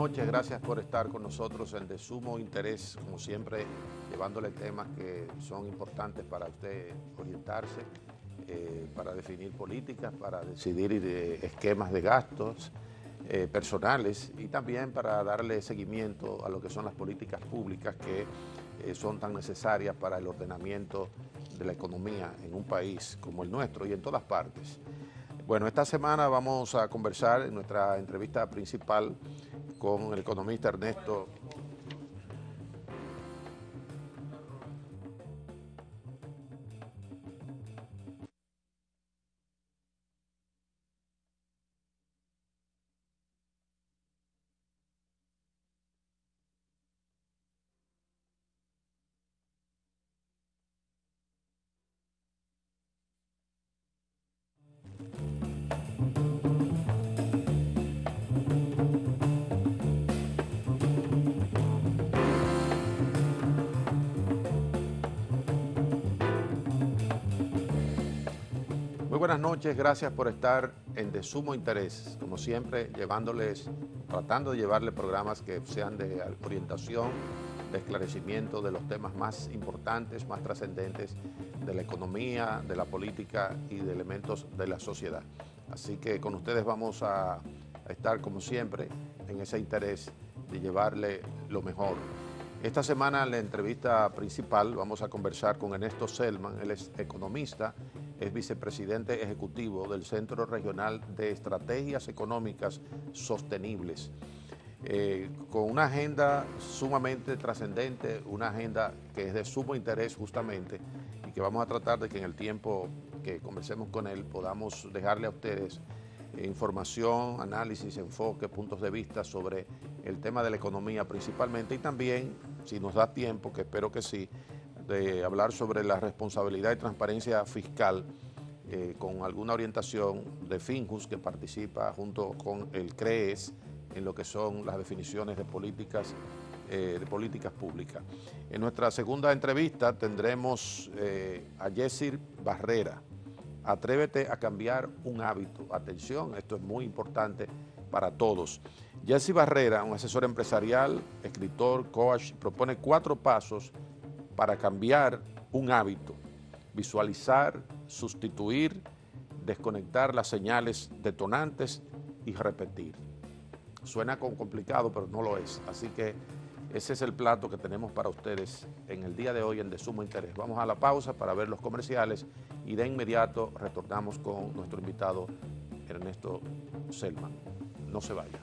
noches, gracias por estar con nosotros en de sumo interés, como siempre, llevándole temas que son importantes para usted orientarse, para definir políticas, para decidir esquemas de gastos personales y también para darle seguimiento a lo que son las políticas públicas que son tan necesarias para el ordenamiento de la economía en un país como el nuestro y en todas partes. Bueno, esta semana vamos a conversar en nuestra entrevista principal con el economista Ernesto. Muy buenas noches, gracias por estar en de sumo interés, como siempre, tratando de llevarle programas que sean de orientación, de esclarecimiento de los temas más importantes, más trascendentes de la economía, de la política y de elementos de la sociedad. Así que con ustedes vamos a estar, como siempre, en ese interés de llevarle lo mejor. Esta semana en la entrevista principal vamos a conversar con Ernesto Selman, él es economista, es vicepresidente ejecutivo del Centro Regional de Estrategias Económicas Sostenibles, con una agenda sumamente trascendente, una agenda que es de sumo interés justamente y que vamos a tratar de que en el tiempo que conversemos con él podamos dejarle a ustedes información, análisis, enfoque, puntos de vista sobre el tema de la economía principalmente y también, si nos da tiempo, que espero que sí, de hablar sobre la responsabilidad y transparencia fiscal con alguna orientación de Finjus que participa junto con el CREES en lo que son las definiciones de políticas públicas. En nuestra segunda entrevista tendremos a Yessir Barrera. Atrévete a cambiar un hábito. Atención, esto es muy importante para todos. Yessir Barrera, un asesor empresarial, escritor, coach, propone 4 pasos para cambiar un hábito: visualizar, sustituir, desconectar las señales detonantes y repetir. Suena complicado, pero no lo es. Así que ese es el plato que tenemos para ustedes en el día de hoy en De Sumo Interés. Vamos a la pausa para ver los comerciales y de inmediato retornamos con nuestro invitado Ernesto Selman. No se vaya.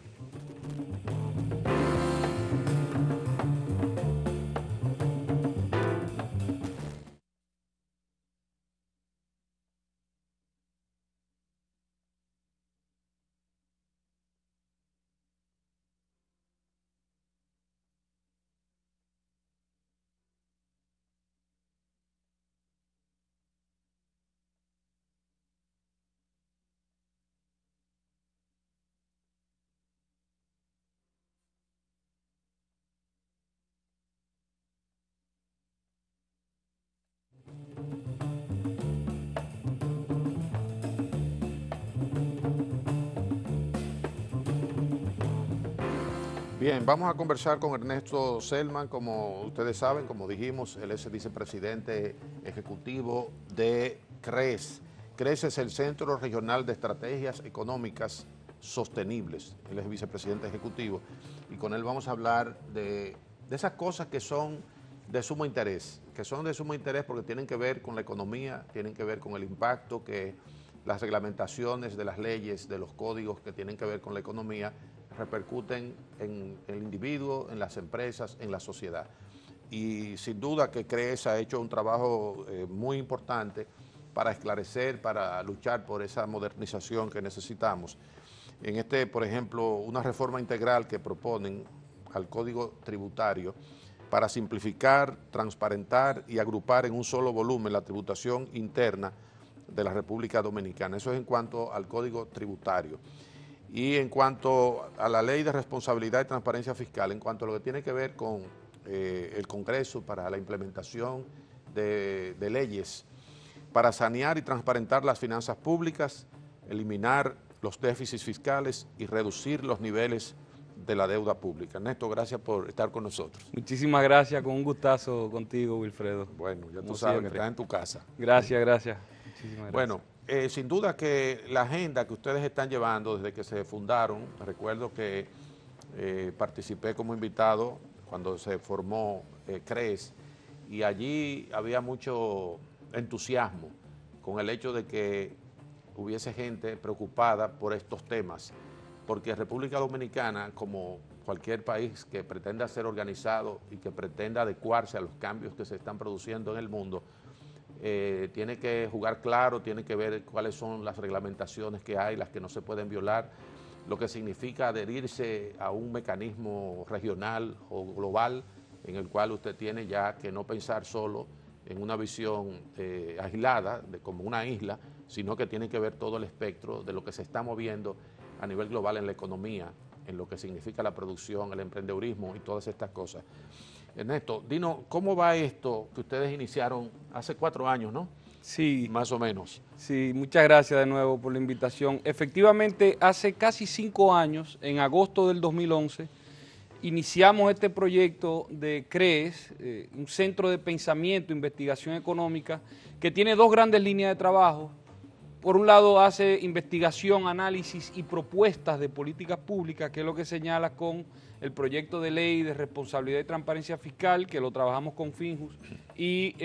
Bien, vamos a conversar con Ernesto Selman. Como ustedes saben, como dijimos, él es el vicepresidente ejecutivo de CREES. CREES es el Centro Regional de Estrategias Económicas Sostenibles. Él es vicepresidente ejecutivo y con él vamos a hablar de esas cosas que son de sumo interés, porque tienen que ver con la economía, tienen que ver con el impacto que las reglamentaciones de las leyes, de los códigos que tienen que ver con la economía repercuten en el individuo, en las empresas, en la sociedad. Y sin duda que CREES ha hecho un trabajo muy importante para esclarecer, para luchar por esa modernización que necesitamos. Por ejemplo, una reforma integral que proponen al Código Tributario para simplificar, transparentar y agrupar en un solo volumen la tributación interna de la República Dominicana. Eso es en cuanto al Código Tributario. Y en cuanto a la Ley de Responsabilidad y Transparencia Fiscal, en cuanto a lo que tiene que ver con el Congreso para la implementación de leyes para sanear y transparentar las finanzas públicas, eliminar los déficits fiscales y reducir los niveles de la deuda pública. Ernesto, gracias por estar con nosotros. Muchísimas gracias, con un gustazo contigo, Wilfredo. Bueno, ya tú Como sabes siempre. que estás en tu casa. Gracias. Muchísimas gracias. Bueno, sin duda que la agenda que ustedes están llevando desde que se fundaron, recuerdo que participé como invitado cuando se formó CRES, y allí había mucho entusiasmo con el hecho de que hubiese gente preocupada por estos temas, porque República Dominicana, como cualquier país que pretenda ser organizado y que pretenda adecuarse a los cambios que se están produciendo en el mundo, tiene que jugar claro, tiene que ver cuáles son las reglamentaciones que hay, las que no se pueden violar, lo que significa adherirse a un mecanismo regional o global en el cual usted tiene ya que no pensar solo en una visión aislada, como una isla, sino que tiene que ver todo el espectro de lo que se está moviendo a nivel global en la economía, en lo que significa la producción, el emprendedurismo y todas estas cosas. Ernesto, dinos, ¿cómo va esto que ustedes iniciaron hace 4 años, no? Sí. Más o menos. Sí, muchas gracias de nuevo por la invitación. Efectivamente, hace casi 5 años, en agosto del 2011, iniciamos este proyecto de CRES, un centro de pensamiento e investigación económica, que tiene 2 grandes líneas de trabajo. Por un lado, hace investigación, análisis y propuestas de políticas públicas, que es lo que señala con el proyecto de ley de responsabilidad y transparencia fiscal, que lo trabajamos con Finjus, y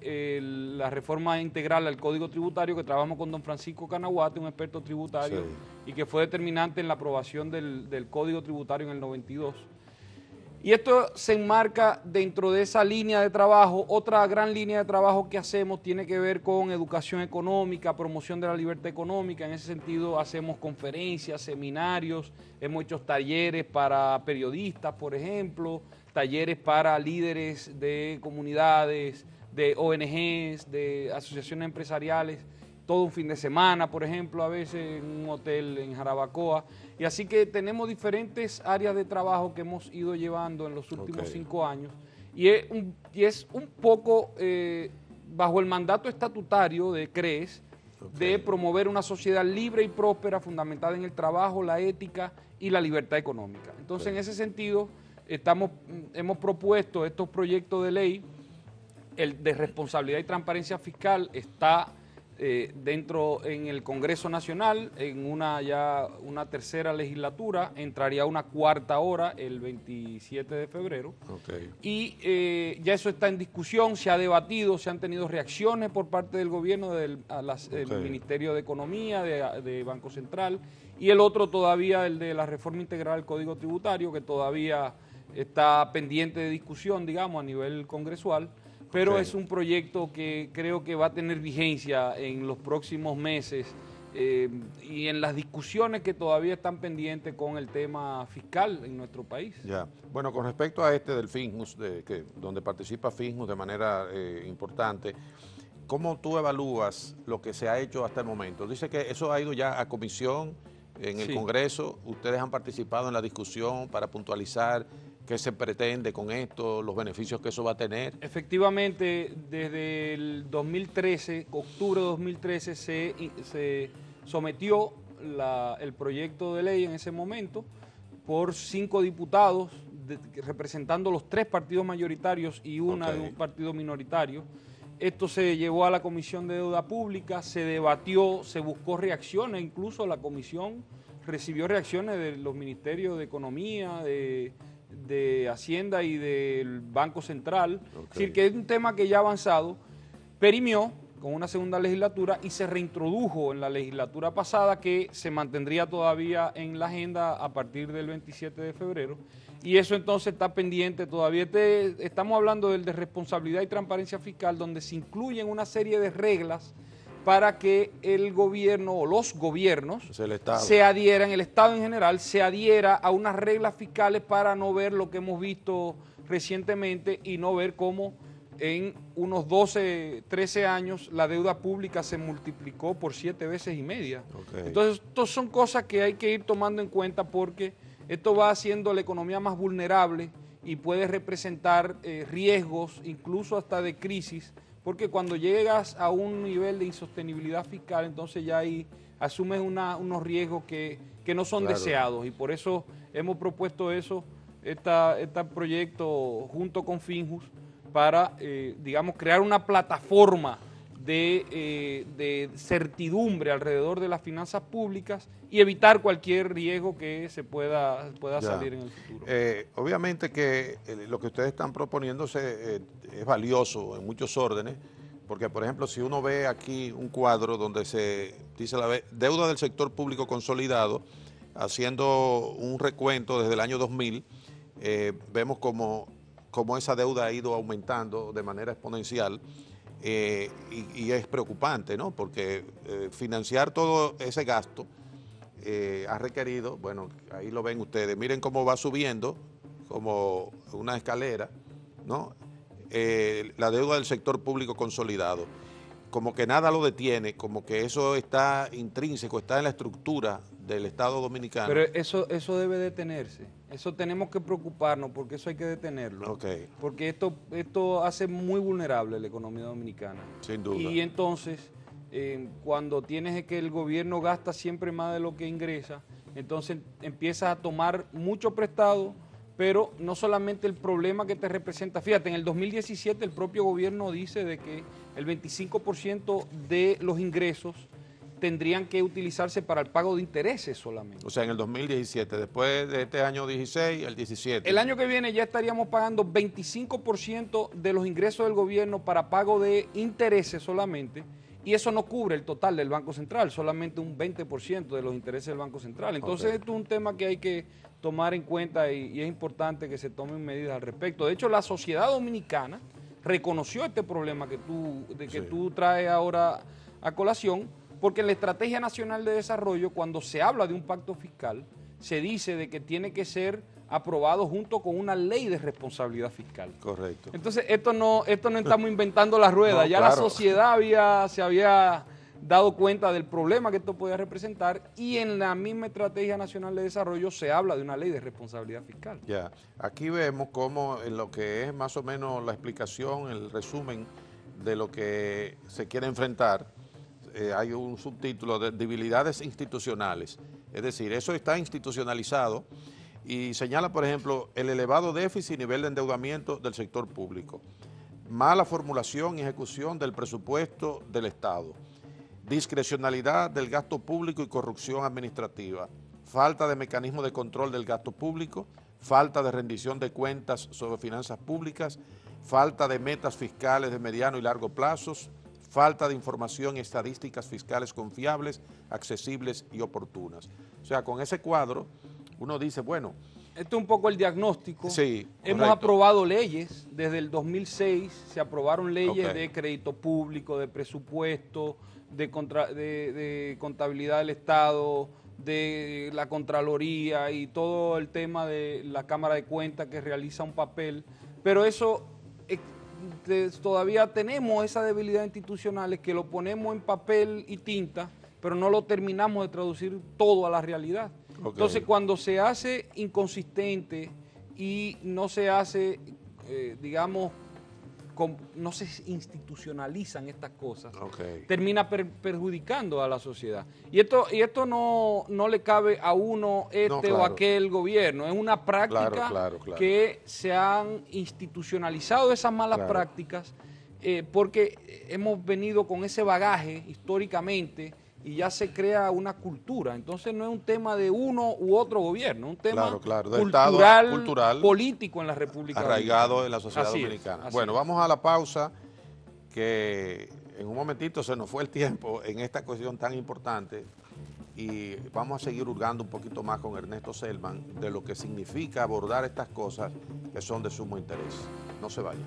la reforma integral al Código Tributario, que trabajamos con don Francisco Canaguate, un experto tributario, sí, y que fue determinante en la aprobación del Código Tributario en el 92. Y esto se enmarca dentro de esa línea de trabajo. Otra gran línea de trabajo que hacemos tiene que ver con educación económica, promoción de la libertad económica. En ese sentido hacemos conferencias, seminarios, hemos hecho talleres para periodistas, por ejemplo, talleres para líderes de comunidades, de ONGs, de asociaciones empresariales, todo un fin de semana, por ejemplo, a veces en un hotel en Jarabacoa. Y así que tenemos diferentes áreas de trabajo que hemos ido llevando en los últimos 5 años. Y es un poco bajo el mandato estatutario de CRES, de promover una sociedad libre y próspera fundamentada en el trabajo, la ética y la libertad económica. Entonces, en ese sentido, hemos propuesto estos proyectos de ley. El de responsabilidad y transparencia fiscal está dentro en el Congreso Nacional, en una 3ª legislatura, entraría una 4ª hora el 27 de febrero. Y ya eso está en discusión, se ha debatido, se han tenido reacciones por parte del gobierno, del Ministerio de Economía, de Banco Central, y el otro todavía, el de la reforma integral del Código Tributario, que todavía está pendiente de discusión, digamos, a nivel congresual. Pero es un proyecto que creo que va a tener vigencia en los próximos meses y en las discusiones que todavía están pendientes con el tema fiscal en nuestro país. Ya. Bueno, con respecto a este del Finjus, donde participa Finjus de manera importante, ¿cómo tú evalúas lo que se ha hecho hasta el momento? Dice que eso ha ido ya a comisión en el Congreso, ustedes han participado en la discusión para puntualizar qué se pretende con esto, los beneficios que eso va a tener. Efectivamente, desde el 2013, octubre de 2013, se sometió el proyecto de ley en ese momento por 5 diputados representando los 3 partidos mayoritarios y una de un partido minoritario. Esto se llevó a la Comisión de Deuda Pública, se debatió, se buscó reacciones, incluso la comisión recibió reacciones de los ministerios de Economía, de Hacienda y del Banco Central. Es decir, que es un tema que ya ha avanzado, perimió con una 2ª legislatura y se reintrodujo en la legislatura pasada, que se mantendría todavía en la agenda a partir del 27 de febrero. Y eso entonces está pendiente todavía. Estamos hablando del de responsabilidad y transparencia fiscal, donde se incluyen una serie de reglas para que el gobierno o los gobiernos se adhieran, el Estado en general, se adhiera a unas reglas fiscales para no ver lo que hemos visto recientemente y no ver cómo en unos 12, 13 años la deuda pública se multiplicó por 7 veces y media. Entonces, estas son cosas que hay que ir tomando en cuenta porque esto va haciendo la economía más vulnerable y puede representar riesgos, incluso hasta de crisis, porque cuando llegas a un nivel de insostenibilidad fiscal, entonces ya hay asumes unos riesgos que no son deseados, y por eso hemos propuesto este proyecto junto con Finjus para, digamos, crear una plataforma de certidumbre alrededor de las finanzas públicas y evitar cualquier riesgo que se pueda salir en el futuro. Obviamente que lo que ustedes están proponiéndose es valioso en muchos órdenes, porque por ejemplo si uno ve aquí un cuadro donde se dice la deuda del sector público consolidado, haciendo un recuento desde el año 2000, vemos como esa deuda ha ido aumentando de manera exponencial. Y es preocupante, ¿no? Porque financiar todo ese gasto ha requerido, bueno, ahí lo ven ustedes, miren cómo va subiendo, como una escalera, ¿no? La deuda del sector público consolidado. Como que nada lo detiene, como que eso está intrínseco, está en la estructura del Estado Dominicano. Pero eso debe detenerse, eso tenemos que preocuparnos, porque eso hay que detenerlo. Okay. Porque esto hace muy vulnerable la economía dominicana. Sin duda. Y entonces, cuando tienes que el gobierno gasta siempre más de lo que ingresa, entonces empiezas a tomar mucho prestado, pero no solamente el problema que te representa. Fíjate, en el 2017 el propio gobierno dice de que el 25% de los ingresos tendrían que utilizarse para el pago de intereses solamente. O sea, en el 2017, después de este año 16, el 17. El año que viene ya estaríamos pagando 25% de los ingresos del gobierno para pago de intereses solamente, y eso no cubre el total del Banco Central, solamente un 20% de los intereses del Banco Central. Entonces, esto es un tema que hay que tomar en cuenta y es importante que se tomen medidas al respecto. De hecho, la sociedad dominicana reconoció este problema que tú traes ahora a colación, porque en la Estrategia Nacional de Desarrollo, cuando se habla de un pacto fiscal, se dice de que tiene que ser aprobado junto con una ley de responsabilidad fiscal. Correcto. Entonces, esto no estamos inventando la rueda, no, ya claro. la sociedad se había dado cuenta del problema que esto podía representar, y en la misma Estrategia Nacional de Desarrollo se habla de una ley de responsabilidad fiscal. Ya, aquí vemos cómo en lo que es más o menos la explicación, el resumen de lo que se quiere enfrentar, hay un subtítulo de debilidades institucionales, es decir, eso está institucionalizado y señala, por ejemplo, el elevado déficit y nivel de endeudamiento del sector público, mala formulación y ejecución del presupuesto del Estado, discrecionalidad del gasto público y corrupción administrativa, falta de mecanismo de control del gasto público, falta de rendición de cuentas sobre finanzas públicas, falta de metas fiscales de mediano y largo plazos, falta de información y estadísticas fiscales confiables, accesibles y oportunas. O sea, con ese cuadro uno dice, bueno... Esto es un poco el diagnóstico. Sí, hemos aprobado leyes, desde el 2006 se aprobaron leyes de crédito público, de presupuesto, de contabilidad del Estado, de la Contraloría y todo el tema de la Cámara de Cuentas que realiza un papel, pero eso todavía tenemos esa debilidad institucional, que lo ponemos en papel y tinta, pero no lo terminamos de traducir todo a la realidad. Entonces, cuando se hace inconsistente y no se hace, digamos, no se institucionalizan estas cosas, termina perjudicando a la sociedad. Y esto no le cabe a uno, o aquel gobierno, es una práctica que se han institucionalizado esas malas prácticas, porque hemos venido con ese bagaje históricamente y ya se crea una cultura. Entonces no es un tema de uno u otro gobierno, es un tema cultural, político en la República arraigado en la sociedad dominicana. Bueno, vamos a la pausa, que en un momentito se nos fue el tiempo en esta cuestión tan importante, y vamos a seguir hurgando un poquito más con Ernesto Selman de lo que significa abordar estas cosas que son de sumo interés. No se vayan.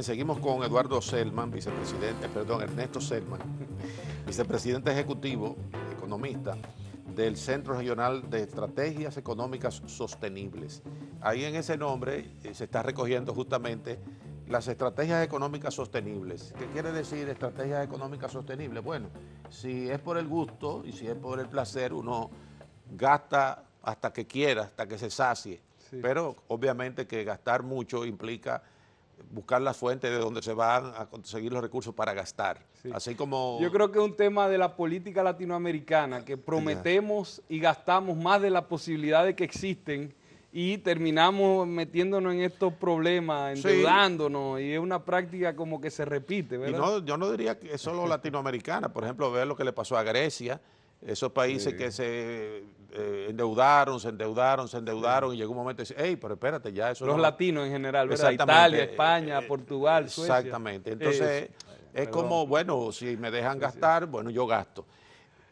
Bien, seguimos con Eduardo Selman, Ernesto Selman, vicepresidente ejecutivo, economista del Centro Regional de Estrategias Económicas Sostenibles. Ahí en ese nombre se está recogiendo justamente las estrategias económicas sostenibles. ¿Qué quiere decir estrategias económicas sostenibles? Bueno, si es por el gusto y si es por el placer, uno gasta hasta que quiera, hasta que se sacie. Sí. Pero obviamente que gastar mucho implica buscar las fuentes de donde se van a conseguir los recursos para gastar. Sí. Así como... Yo creo que es un tema de la política latinoamericana, que prometemos y gastamos más de las posibilidades que existen y terminamos metiéndonos en estos problemas, endeudándonos, sí. Y es una práctica como que se repite, ¿verdad? Y no, yo no diría que es solo latinoamericana. Por ejemplo, ver lo que le pasó a Grecia, esos países sí. Que se endeudaron sí. Y llegó un momento y dice, hey, pero espérate, ya eso los latinos en general, ¿verdad? Italia, España, Portugal, Suecia. Exactamente. Entonces, es como, bueno, si me dejan gastar, bueno, yo gasto.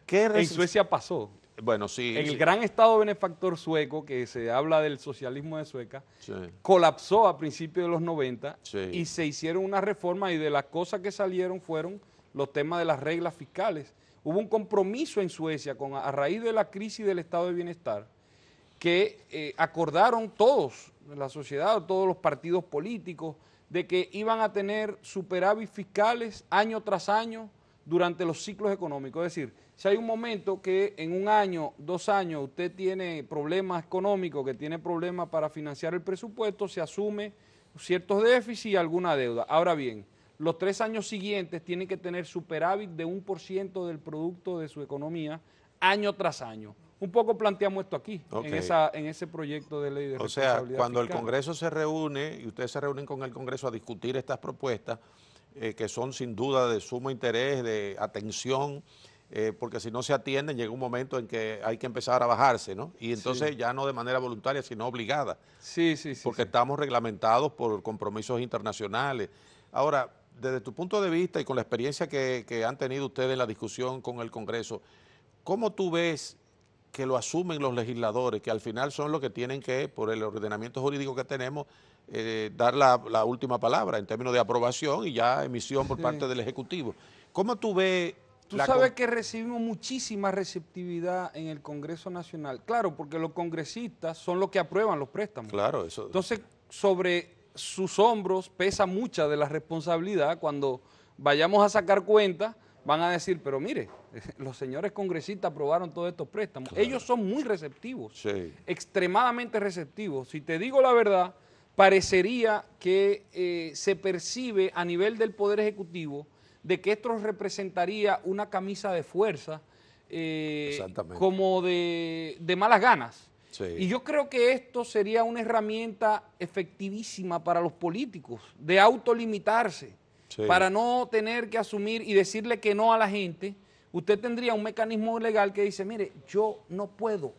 En Suecia pasó. Bueno, sí. El gran estado benefactor sueco, que se habla del socialismo de Sueca, sí. Colapsó a principios de los 90 sí. Y se hicieron una reforma y de las cosas que salieron fueron los temas de las reglas fiscales. Hubo un compromiso en Suecia a raíz de la crisis del estado de bienestar que acordaron todos, la sociedad, todos los partidos políticos, de que iban a tener superávit fiscales año tras año durante los ciclos económicos. Es decir, si hay un momento que en un año, 2 años, usted tiene problemas económicos, que tiene problemas para financiar el presupuesto, se asume ciertos déficits y alguna deuda. Ahora bien, los 3 años siguientes tienen que tener superávit de 1% del producto de su economía año tras año. Un poco planteamos esto aquí, okay. en ese proyecto de ley de responsabilidad fiscal. O sea, cuando el Congreso se reúne y ustedes se reúnen con el Congreso a discutir estas propuestas, que son sin duda de sumo interés, de atención, porque si no se atienden llega un momento en que hay que empezar a bajarse, ¿no? Y entonces sí. Ya no de manera voluntaria, sino obligada. Sí. Porque estamos reglamentados por compromisos internacionales. Ahora, desde tu punto de vista y con la experiencia que han tenido ustedes en la discusión con el Congreso, ¿cómo tú ves que lo asumen los legisladores, que al final son los que tienen que, por el ordenamiento jurídico que tenemos, dar la última palabra en términos de aprobación y ya emisión por parte del Ejecutivo? ¿Cómo tú ves? Tú sabes que recibimos muchísima receptividad en el Congreso Nacional. Claro, porque los congresistas son los que aprueban los préstamos. Claro, eso. Entonces, sobre sus hombros pesa mucha de la responsabilidad. Cuando vayamos a sacar cuenta, van a decir, pero mire, los señores congresistas aprobaron todos estos préstamos. Claro. Ellos son muy receptivos, sí. Extremadamente receptivos. Si te digo la verdad, parecería que se percibe a nivel del Poder Ejecutivo de que esto representaría una camisa de fuerza como de malas ganas. Sí. Y yo creo que esto sería una herramienta efectivísima para los políticos, de autolimitarse, sí. Para no tener que asumir y decirle que no a la gente. Usted tendría un mecanismo legal que dice, mire, yo no puedo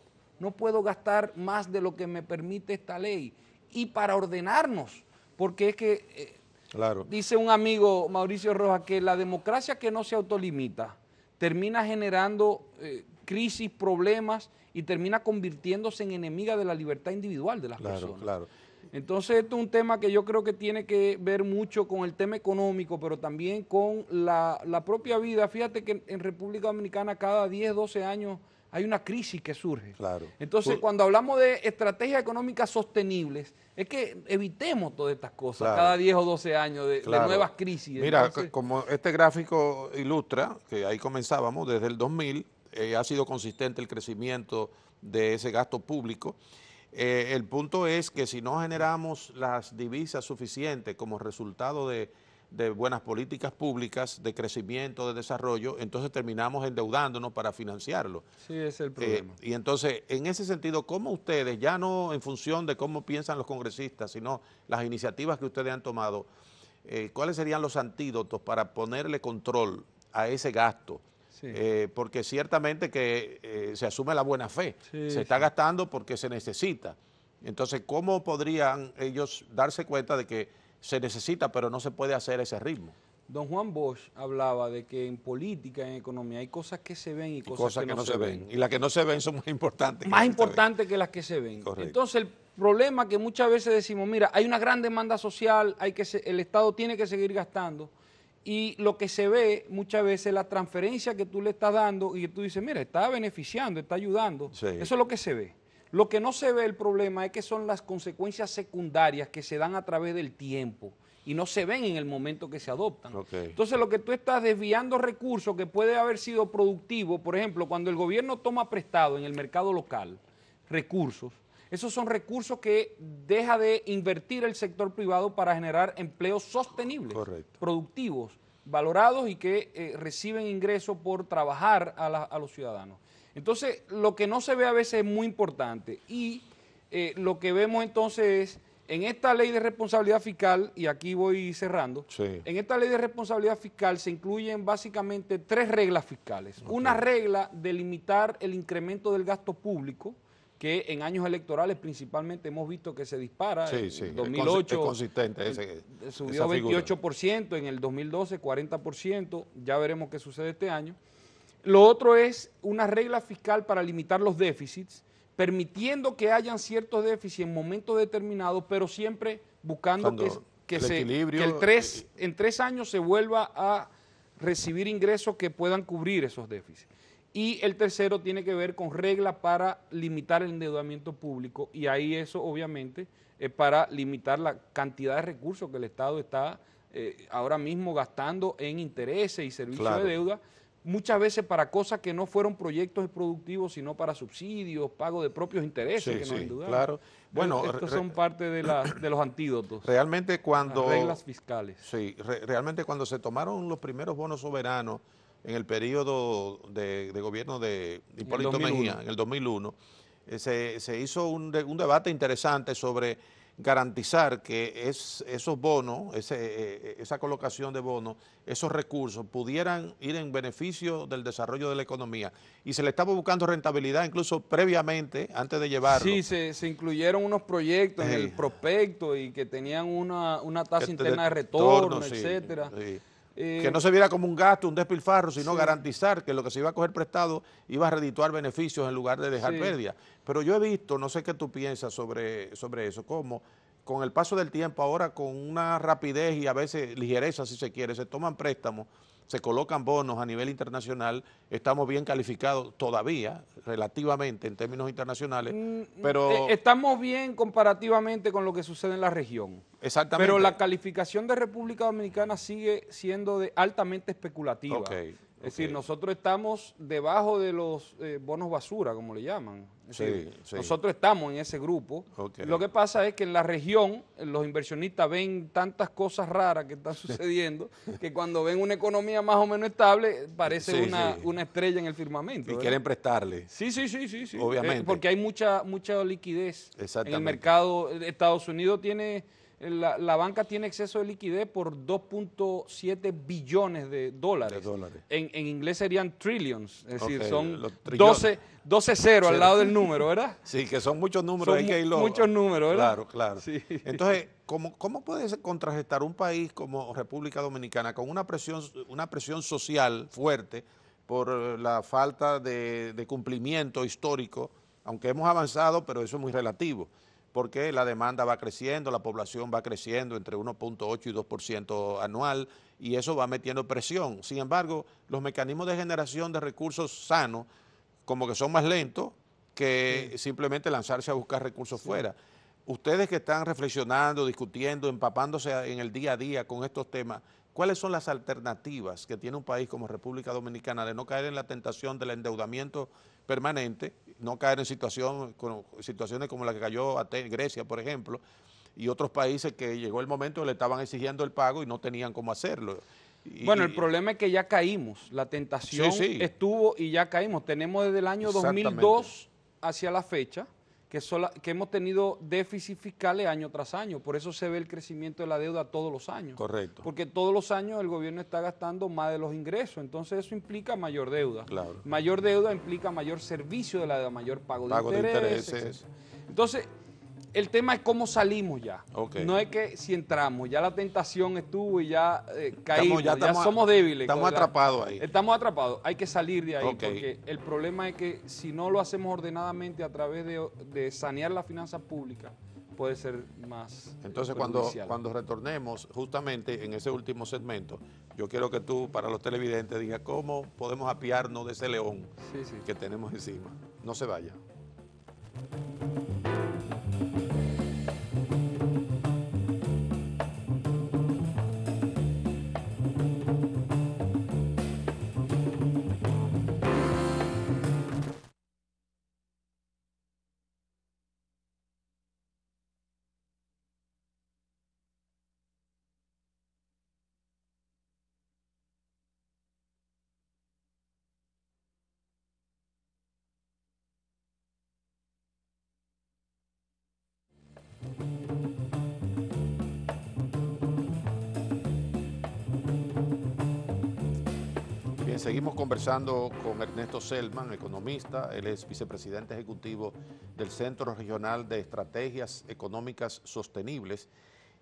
gastar más de lo que me permite esta ley. Y para ordenarnos, porque es que... Claro. Dice un amigo, Mauricio Rojas, que la democracia que no se autolimita termina generando crisis, problemas y termina convirtiéndose en enemiga de la libertad individual de las personas. Claro. Entonces esto es un tema que yo creo que tiene que ver mucho con el tema económico, pero también con la propia vida. Fíjate que en República Dominicana cada 10, 12 años hay una crisis que surge. Claro. Entonces, cuando hablamos de estrategias económicas sostenibles, es que evitemos todas estas cosas, claro. Cada 10 o 12 años de nuevas crisis. Mira, entonces, como este gráfico ilustra, que ahí comenzábamos, desde el 2000 ha sido consistente el crecimiento de ese gasto público. El punto es que si no generamos las divisas suficientes como resultado de buenas políticas públicas, de crecimiento, de desarrollo, entonces terminamos endeudándonos para financiarlo. Sí, ese es el problema. Y entonces, en ese sentido, ¿cómo ustedes, ya no en función de cómo piensan los congresistas, sino las iniciativas que ustedes han tomado, cuáles serían los antídotos para ponerle control a ese gasto? Sí. Porque ciertamente que se asume la buena fe, se está gastando porque se necesita. Entonces, ¿cómo podrían ellos darse cuenta de que se necesita, pero no se puede hacer ese ritmo? Don Juan Bosch hablaba de que en política, en economía, hay cosas que se ven y cosas que no se ven. Y las que no se ven son más importantes. Más importantes que las que se ven. Correcto. Entonces, problema que muchas veces decimos, mira, hay una gran demanda social, el Estado tiene que seguir gastando, y lo que se ve muchas veces, la transferencia que tú le estás dando y que tú dices, mira, está beneficiando, está ayudando. Sí. Eso es lo que se ve. Lo que no se ve, el problema es que son las consecuencias secundarias que se dan a través del tiempo y no se ven en el momento que se adoptan. Okay. Entonces lo que tú estás desviando recursos que puede haber sido productivo, por ejemplo, cuando el gobierno toma prestado en el mercado local recursos, esos son recursos que deja de invertir el sector privado para generar empleos sostenibles, correcto, productivos, valorados y que reciben ingresos por trabajar a los ciudadanos. Entonces, lo que no se ve a veces es muy importante y lo que vemos entonces es, en esta ley de responsabilidad fiscal, y aquí voy cerrando, sí, en esta ley de responsabilidad fiscal se incluyen básicamente 3 reglas fiscales. Okay. Una regla de limitar el incremento del gasto público, que en años electorales principalmente hemos visto que se dispara. Sí, en 2008 es consistente subió 28%, en el 2012 40%, ya veremos qué sucede este año. Lo otro es una regla fiscal para limitar los déficits, permitiendo que hayan ciertos déficits en momentos determinados, pero siempre buscando que en 3 años se vuelva a recibir ingresos que puedan cubrir esos déficits. Y el tercero tiene que ver con reglas para limitar el endeudamiento público, y ahí eso obviamente es para limitar la cantidad de recursos que el Estado está ahora mismo gastando en intereses y servicios de deuda, muchas veces para cosas que no fueron proyectos productivos, sino para subsidios, pago de propios intereses que nos endeudaron. Claro. Bueno, estos son parte de los antídotos. Realmente cuando... Las reglas fiscales. Sí, realmente cuando se tomaron los primeros bonos soberanos en el periodo de gobierno de Hipólito Mejía, en el 2001, se hizo un debate interesante sobre garantizar que esos bonos, esa colocación de bonos, esos recursos pudieran ir en beneficio del desarrollo de la economía. Y se le estaba buscando rentabilidad incluso previamente, antes de llevarlo. Sí, se incluyeron unos proyectos en el prospecto y que tenían una tasa interna de retorno, etcétera. Sí. Que no se viera como un gasto, un despilfarro, sino garantizar que lo que se iba a coger prestado iba a redituar beneficios en lugar de dejar pérdidas. Pero yo he visto, no sé qué tú piensas sobre eso, cómo con el paso del tiempo ahora con una rapidez y a veces ligereza, si se quiere, se toman préstamos, se colocan bonos a nivel internacional, estamos bien calificados todavía, relativamente en términos internacionales, pero... Estamos bien comparativamente con lo que sucede en la región. Exactamente. Pero la calificación de República Dominicana sigue siendo altamente especulativa. Es decir, nosotros estamos debajo de los bonos basura, como le llaman. Es decir, nosotros estamos en ese grupo. Lo que pasa es que en la región los inversionistas ven tantas cosas raras que están sucediendo que cuando ven una economía más o menos estable parece una estrella en el firmamento. Y quieren prestarle. Sí. Obviamente. Porque hay mucha liquidez en el mercado. Estados Unidos tiene... La banca tiene exceso de liquidez por 2.7 billones de dólares. En inglés serían trillions, es decir, son 12 ceros al lado del número, ¿verdad? Sí, que son muchos números. Muchos números, ¿verdad? Claro. Sí. Entonces, ¿cómo puede contrarrestar un país como República Dominicana con una presión social fuerte por la falta de cumplimiento histórico, aunque hemos avanzado, pero eso es muy relativo? Porque la demanda va creciendo, la población va creciendo entre 1.8 y 2% anual, y eso va metiendo presión. Sin embargo, los mecanismos de generación de recursos sanos como que son más lentos que simplemente lanzarse a buscar recursos fuera. Ustedes que están reflexionando, discutiendo, empapándose en el día a día con estos temas, ¿cuáles son las alternativas que tiene un país como República Dominicana de no caer en la tentación del endeudamiento permanente, no caer en situaciones como la que cayó Grecia, por ejemplo, y otros países que llegó el momento que le estaban exigiendo el pago y no tenían cómo hacerlo? Bueno, el problema es que ya caímos, la tentación estuvo y ya caímos. Tenemos desde el año 2002 hacia la fecha que hemos tenido déficit fiscales año tras año, por eso se ve el crecimiento de la deuda todos los años. Correcto. Porque todos los años el gobierno está gastando más de los ingresos, entonces eso implica mayor deuda. Claro. Mayor deuda implica mayor servicio de la deuda, mayor pago de intereses. Entonces, El tema es cómo salimos ya. Okay. No es que si entramos, ya la tentación estuvo y ya caímos, ya somos débiles. Estamos atrapados ahí. Estamos atrapados, hay que salir de ahí, Okay. porque el problema es que si no lo hacemos ordenadamente a través de sanear las finanzas públicas, puede ser más Entonces, cuando retornemos, justamente en ese último segmento, yo quiero que tú, para los televidentes, digas cómo podemos apiarnos de ese león que tenemos encima. No se vaya. Bien, seguimos conversando con Ernesto Selman, economista. Él es vicepresidente ejecutivo del Centro Regional de Estrategias Económicas Sostenibles.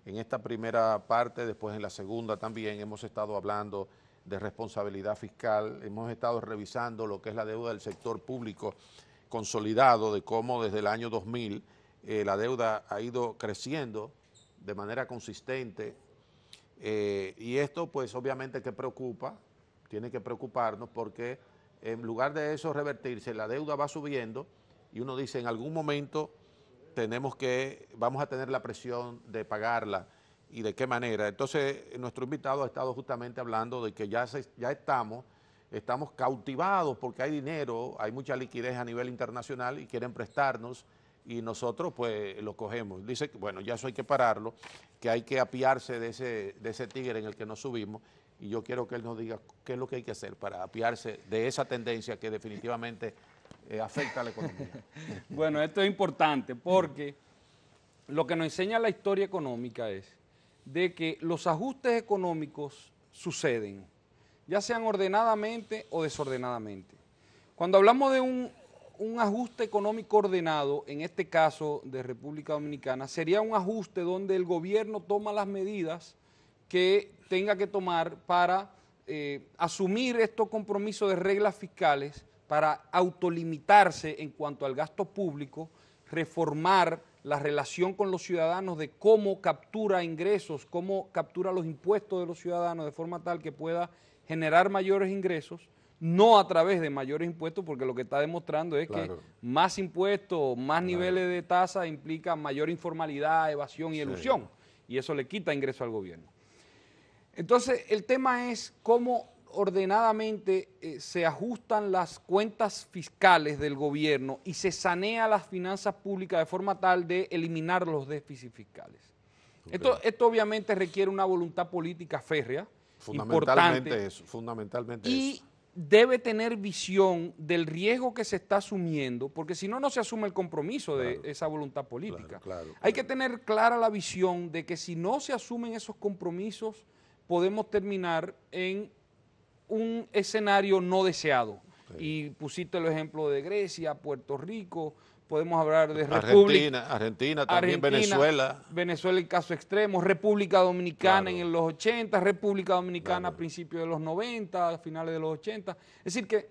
En esta primera parte, después en la segunda también, hemos estado hablando de responsabilidad fiscal, hemos estado revisando lo que es la deuda del sector público consolidado, de cómo desde el año 2000 la deuda ha ido creciendo de manera consistente, y esto pues obviamente que preocupa, tiene que preocuparnos, porque en lugar de eso revertirse, la deuda va subiendo y uno dice en algún momento vamos a tener la presión de pagarla, y de qué manera. Entonces nuestro invitado ha estado justamente hablando de que ya estamos cautivados porque hay dinero, hay mucha liquidez a nivel internacional y quieren prestarnos, y nosotros pues lo cogemos. Dice que bueno, ya eso hay que pararlo, que hay que apiarse de ese tigre en el que nos subimos, y yo quiero que él nos diga qué es lo que hay que hacer para apiarse de esa tendencia que definitivamente afecta a la economía. Bueno, esto es importante porque lo que nos enseña la historia económica es de que los ajustes económicos suceden, ya sean ordenadamente o desordenadamente. Cuando hablamos de un ajuste económico ordenado, en este caso de República Dominicana, sería un ajuste donde el gobierno toma las medidas que tenga que tomar para asumir estos compromisos de reglas fiscales, para autolimitarse en cuanto al gasto público, reformar la relación con los ciudadanos de cómo captura ingresos, cómo captura los impuestos de los ciudadanos de forma tal que pueda generar mayores ingresos, no a través de mayores impuestos, porque lo que está demostrando es que más impuestos, más niveles de tasa implica mayor informalidad, evasión y elusión, y eso le quita ingreso al gobierno. Entonces, el tema es cómo ordenadamente se ajustan las cuentas fiscales del gobierno y se sanea las finanzas públicas de forma tal de eliminar los déficits fiscales. Esto obviamente requiere una voluntad política férrea, importante, fundamentalmente y eso. Debe tener visión del riesgo que se está asumiendo, porque si no, no se asume el compromiso de esa voluntad política. Hay que tener clara la visión de que si no se asumen esos compromisos, podemos terminar en un escenario no deseado. Y pusiste el ejemplo de Grecia, Puerto Rico, podemos hablar de Argentina también, Venezuela. Venezuela en caso extremo, República Dominicana en los 80, República Dominicana a principios de los 90, a finales de los 80. Es decir que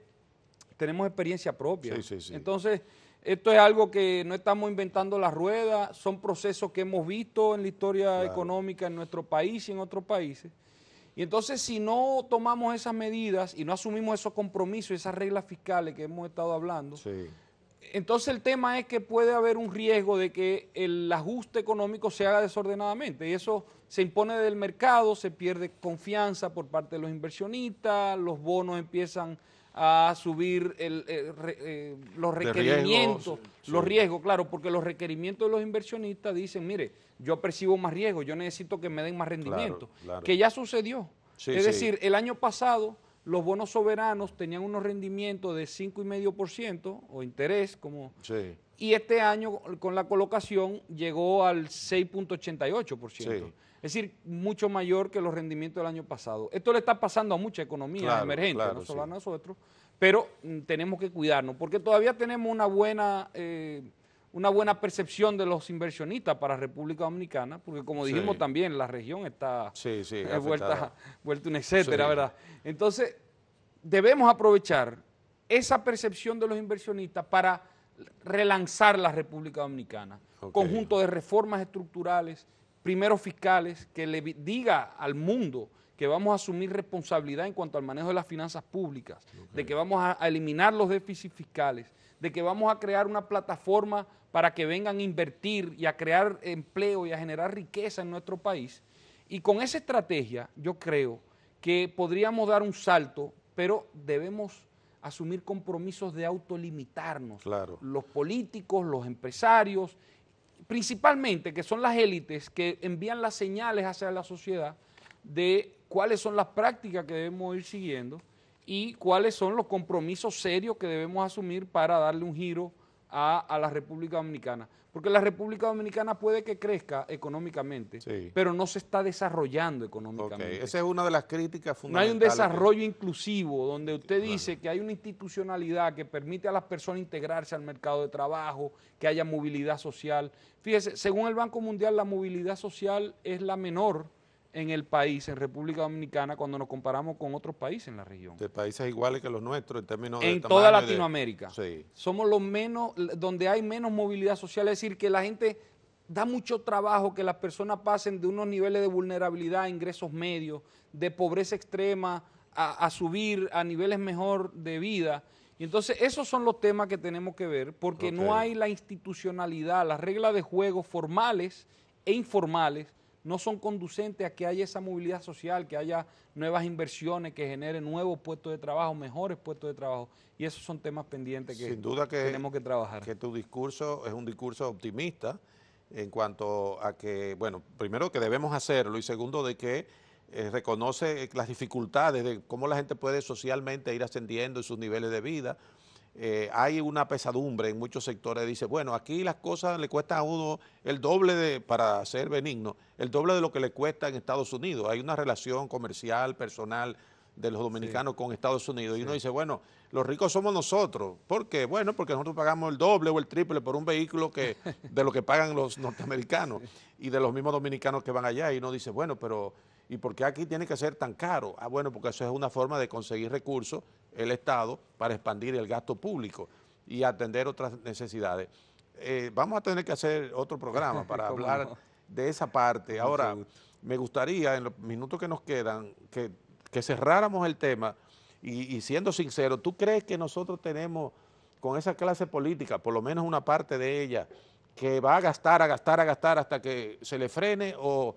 tenemos experiencia propia. Entonces, esto es algo que no estamos inventando la rueda, son procesos que hemos visto en la historia económica en nuestro país y en otros países. Y entonces, si no tomamos esas medidas y no asumimos esos compromisos, esas reglas fiscales que hemos estado hablando, entonces el tema es que puede haber un riesgo de que el ajuste económico se haga desordenadamente, y eso se impone del mercado, se pierde confianza por parte de los inversionistas, los bonos empiezan a subir los requerimientos, los riesgos, claro, porque los requerimientos de los inversionistas dicen, mire, yo percibo más riesgo, yo necesito que me den más rendimiento, que ya sucedió. Es decir, el año pasado los bonos soberanos tenían unos rendimientos de 5,5% o interés, y este año con la colocación llegó al 6,88%. Es decir, mucho mayor que los rendimientos del año pasado. Esto le está pasando a muchas economías emergentes, no solo a nosotros, pero tenemos que cuidarnos, porque todavía tenemos una buena una buena percepción de los inversionistas para República Dominicana, porque como dijimos también, la región está vuelta un etcétera, ¿verdad? Entonces, debemos aprovechar esa percepción de los inversionistas para relanzar la República Dominicana. Conjunto de reformas estructurales, primero fiscales, que le diga al mundo que vamos a asumir responsabilidad en cuanto al manejo de las finanzas públicas, de que vamos a eliminar los déficits fiscales, de que vamos a crear una plataforma para que vengan a invertir y a crear empleo y a generar riqueza en nuestro país. Y con esa estrategia yo creo que podríamos dar un salto, pero debemos asumir compromisos de autolimitarnos. Los políticos, los empresarios, principalmente que son las élites que envían las señales hacia la sociedad de cuáles son las prácticas que debemos ir siguiendo y cuáles son los compromisos serios que debemos asumir para darle un giro a la República Dominicana. Porque la República Dominicana puede que crezca económicamente, pero no se está desarrollando económicamente. Esa es una de las críticas fundamentales. No hay un desarrollo inclusivo donde usted dice que hay una institucionalidad que permite a las personas integrarse al mercado de trabajo, que haya movilidad social. Fíjese, según el Banco Mundial, la movilidad social es la menor en el país, en República Dominicana, cuando nos comparamos con otros países en la región. De países iguales que los nuestros en términos de tamaño. En toda Latinoamérica. Somos los menos, donde hay menos movilidad social, es decir, que la gente da mucho trabajo que las personas pasen de unos niveles de vulnerabilidad a ingresos medios, de pobreza extrema, a subir a niveles mejor de vida. Y entonces esos son los temas que tenemos que ver, porque no hay la institucionalidad, las reglas de juego formales e informales no son conducentes a que haya esa movilidad social, que haya nuevas inversiones, que generen nuevos puestos de trabajo, mejores puestos de trabajo. Y esos son temas pendientes que sin duda tenemos que trabajar. Que tu discurso es un discurso optimista en cuanto a que, bueno, primero que debemos hacerlo y segundo de que reconoce las dificultades de cómo la gente puede socialmente ir ascendiendo en sus niveles de vida. Hay una pesadumbre en muchos sectores, dice, bueno, aquí las cosas le cuestan a uno el doble para ser benigno, el doble de lo que le cuesta en Estados Unidos. Hay una relación comercial, personal de los dominicanos con Estados Unidos y uno dice, bueno, los ricos somos nosotros. ¿Por qué? Bueno, porque nosotros pagamos el doble o el triple por un vehículo de lo que pagan los norteamericanos y de los mismos dominicanos que van allá y uno dice, bueno, pero ¿y por qué aquí tiene que ser tan caro? Ah, bueno, porque eso es una forma de conseguir recursos el Estado para expandir el gasto público y atender otras necesidades. Vamos a tener que hacer otro programa para hablar de esa parte. Ahora, me gustaría, en los minutos que nos quedan, que cerráramos el tema y siendo sincero, ¿tú crees que nosotros tenemos con esa clase política, por lo menos una parte de ella, que va a gastar hasta que se le frene o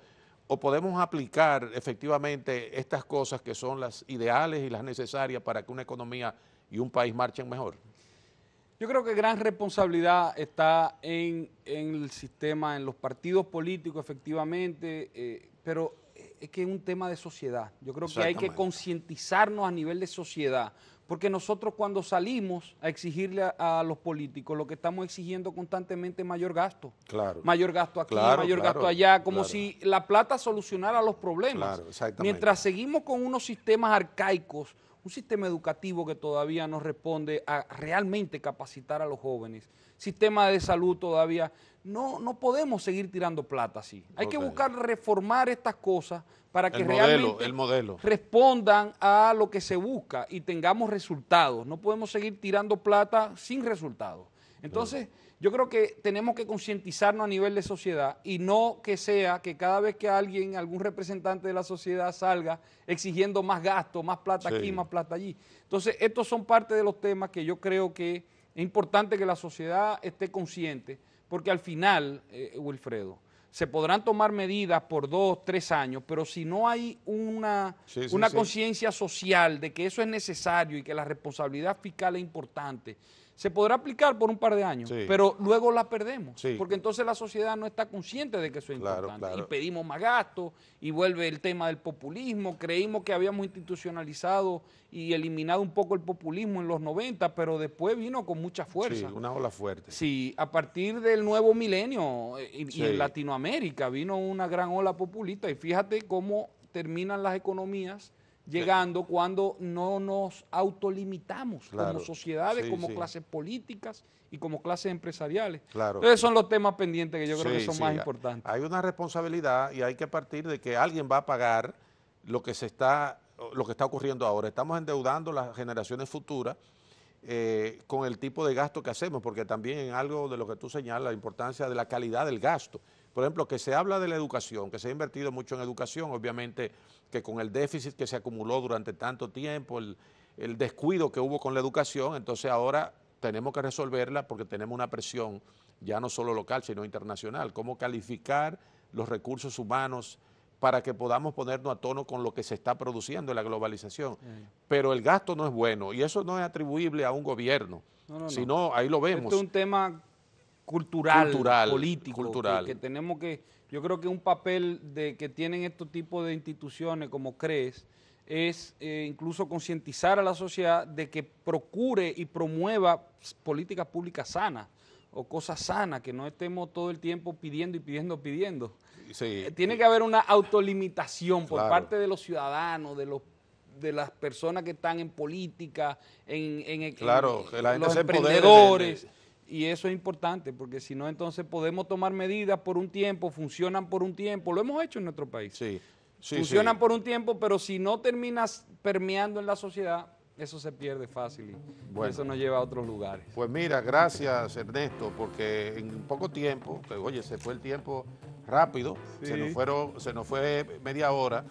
podemos aplicar efectivamente estas cosas que son las ideales y las necesarias para que una economía y un país marchen mejor? Yo creo que gran responsabilidad está en el sistema, en los partidos políticos efectivamente, pero es que es un tema de sociedad. Yo creo que hay que concientizarnos a nivel de sociedad, porque nosotros cuando salimos a exigirle a los políticos, lo que estamos exigiendo constantemente es mayor gasto. Mayor gasto aquí, mayor gasto allá, como si la plata solucionara los problemas. Mientras seguimos con unos sistemas arcaicos, un sistema educativo que todavía no responde a realmente capacitar a los jóvenes, sistema de salud todavía, no podemos seguir tirando plata así. Hay que buscar reformar estas cosas para que realmente respondan a lo que se busca y tengamos resultados. No podemos seguir tirando plata sin resultados. Entonces, yo creo que tenemos que concientizarnos a nivel de sociedad y no que sea que cada vez que algún representante de la sociedad salga exigiendo más gasto, más plata aquí, más plata allí. Entonces, estos son parte de los temas que yo creo que es importante que la sociedad esté consciente, porque al final, Wilfredo, se podrán tomar medidas por 2, 3 años, pero si no hay una conciencia social de que eso es necesario y que la responsabilidad fiscal es importante, se podrá aplicar por un par de años, pero luego la perdemos, porque entonces la sociedad no está consciente de que eso es importante y pedimos más gasto y vuelve el tema del populismo. Creímos que habíamos institucionalizado y eliminado un poco el populismo en los 90, pero después vino con mucha fuerza. Una ola fuerte. Sí, a partir del nuevo milenio y en Latinoamérica vino una gran ola populista y fíjate cómo terminan las economías llegando cuando no nos autolimitamos Claro, como sociedades, sí, como sí. clases políticas y como clases empresariales. Claro. Entonces son los temas pendientes que yo creo que Sí, son sí, más importantes. hay una responsabilidad y hay que partir de que alguien va a pagar lo que está ocurriendo ahora. Estamos endeudando las generaciones futuras con el tipo de gasto que hacemos, porque también en algo de lo que tú señalas, la importancia de la calidad del gasto. Por ejemplo, que se habla de la educación, que se ha invertido mucho en educación, obviamente que con el déficit que se acumuló durante tanto tiempo, el descuido que hubo con la educación, entonces ahora tenemos que resolverla porque tenemos una presión ya no solo local, sino internacional. Cómo calificar los recursos humanos para que podamos ponernos a tono con lo que se está produciendo en la globalización. Pero el gasto no es bueno y eso no es atribuible a un gobierno, sino ahí lo vemos. Esto es un tema cultural, político, cultural. Que tenemos que, yo creo que un papel de que tienen estos tipos de instituciones como CREES es incluso concientizar a la sociedad de que procure y promueva políticas públicas sanas o cosas sanas, que no estemos todo el tiempo pidiendo y pidiendo, pidiendo. Sí, Tiene que haber una autolimitación por claro. parte de los ciudadanos, de las personas que están en política, claro, que la gente los se empodere emprendedores. Y eso es importante, porque si no, entonces podemos tomar medidas por un tiempo, funcionan por un tiempo, lo hemos hecho en nuestro país. Sí, sí, funcionan sí. por un tiempo, pero si no terminas permeando en la sociedad, eso se pierde fácil y eso nos lleva a otros lugares. Pues mira, gracias Ernesto, porque en poco tiempo, que, oye, se fue el tiempo rápido, Sí. se nos fue media hora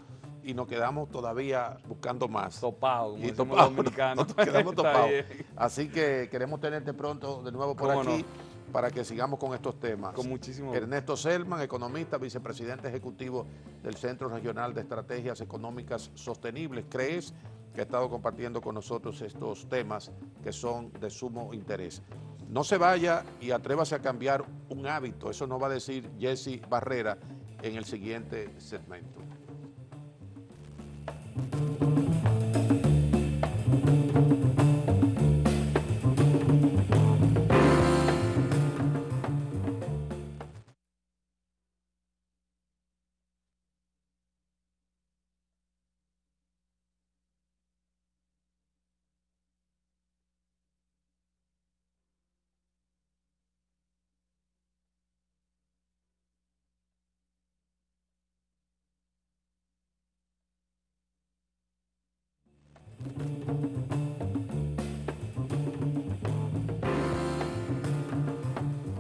y nos quedamos todavía buscando más. Topados, como Y decimos topados, los dominicanos. nos quedamos Está topados. bien. Así que queremos tenerte pronto de nuevo por ¿Cómo aquí para que sigamos con estos temas. Con muchísimo gusto. Ernesto Selman, economista, vicepresidente ejecutivo del Centro Regional de Estrategias Económicas Sostenibles, CREES, que ha estado compartiendo con nosotros estos temas que son de sumo interés. No se vaya y atrévase a cambiar un hábito, eso nos va a decir Jesse Barrera en el siguiente segmento.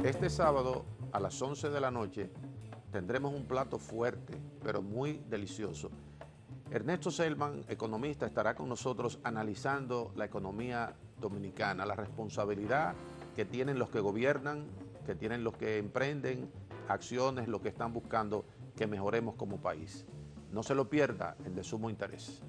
Este sábado a las 11 de la noche tendremos un plato fuerte, pero muy delicioso. Ernesto Selman, economista, estará con nosotros analizando la economía dominicana, la responsabilidad que tienen los que gobiernan, que tienen los que emprenden acciones, los que están buscando que mejoremos como país. No se lo pierda en De Sumo Interés.